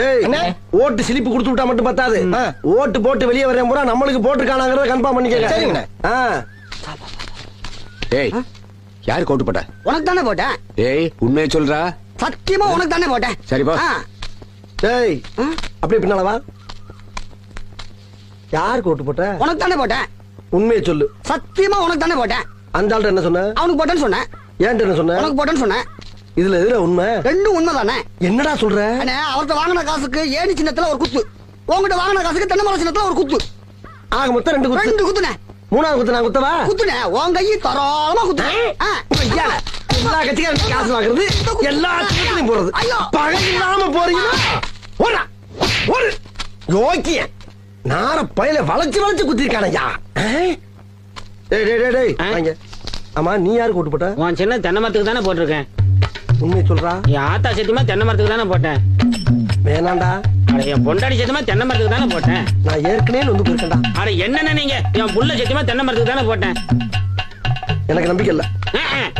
ஏய் ஓட்டு சிலிப்பு கொடுத்து விட்டா மட்டும் பத்தாது. ஓட்டு போட்டு வெளியே வரேன் பூரா நம்மளுக்கு போட்டுருக்கானாங்கிறத கன்ஃபார்ம் பண்ணிக்கங்க. சரிங்கண்ணே. ஏய் யாருக்கு ஓட்டு போட்ட? உனக்கு தானே போட்டேன். ஏய் உண்மையை சொல்றா? சத்தியமா உனக்கு தானே போட்டேன். சரிப்பா. ஏய் அப்படியே பின்னால வா. யாருக்கு ஓட்டு போட்ட? உனக்கு தானே போட்டேன். உண்மையை சொல்லு. சத்தியமா உனக்கு தானே போட்டேன். அந்த ஆள்கிட்ட என்ன சொன்ன? அவனுக்கு போட்டேன்னு சொன்னேன். ஏன்ட்ட என்ன சொன்ன? உனக்கு போட்டேன்னு சொன்னேன். இதுல எதுல உண்மை? ரெண்டும் உண்மை தானே. என்னடா சொல்ற? அவர்கிட்ட வாங்கின காசுக்கு ஏணி சின்னத்துல ஒரு குத்து, உங்ககிட்ட வாங்கின காசுக்கு தென்னை மரம் சின்னத்துல ஒரு குத்து. ஆக மொத்தம் 2 குத்து. 2 குத்துனே. மூணாவது குத்து நான் குத்தவா? குத்துனே. உன் கையை தரோளமா குத்துனே. எல்லா கட்சிக்காரும் காசு வாங்குறது, எல்லா கட்சியும் போறது. பகை இல்லாம போறீங்கன்னா ஓடா ஓடு. யோக்கிய நார பையில வளைச்சு வளைச்சு குத்திருக்கானயா. டேய் டேய் டேய் டேய் வாங்க. ஆமா நீ யாருக்கு ஓட்டு போட்ட? உன் சின்ன தென்னை மரத்துக்கு தானே போட்டிருக்கேன். உண்மையை சொல்றா? என் ஆத்தா சத்தியமா தென்னை மரத்துக்கு தானே போட்டேன். வேணாண்டா. அட என் பொண்டாடி சத்தியமா தென்னை மரத்துக்கு தானே போட்டேன். நான் ஏற்கனவே வந்து போயிருக்கேன்டா. அட என்னென்ன நீங்க? என் புள்ள சத்தியமா தென்னை மரத்துக்கு தானே போட்டேன். எனக்கு நம்பிக்கை இல்ல.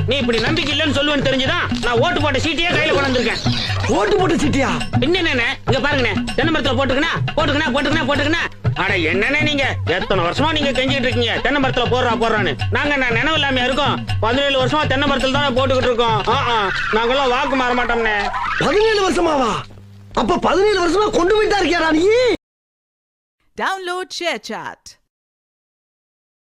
நீ இப்படி நம்பிக்கை இல்லைன்னு சொல்லுவேன்னு தெரிஞ்சுதான் நான் ஓட்டு போட்ட சீட்டையே கையில கொண்டு வந்திருக்கேன். ஓட்டு போட்ட சீட்டியா? என்னென்ன இங்க பாருங்கண்ணே, தென்னை மரத்துல போட்டுக்கணா போட்டுக்கணா போட்டுக்கணா போட்டுக்கணா. அட என்னென்ன நீங்க எத்தனை வருஷமா நீங்க கெஞ்சிட்டு இருக்கீங்க தென்னை மரத்துல போடுறான்னு. நாங்க நினைவு இல்லாம இருக்கோம். 17 வருஷமா தென்னை மரத்துல தானே போட்டுக்கிட்டு இருக்கோம். நாங்கெல்லாம் வாக்கு மாற மாட்டோம்னே. 17 வருஷமாவா? அப்ப 17 வருஷமா கொண்டு போயிட்டா இருக்கியாடா நீ? Download ShareChat.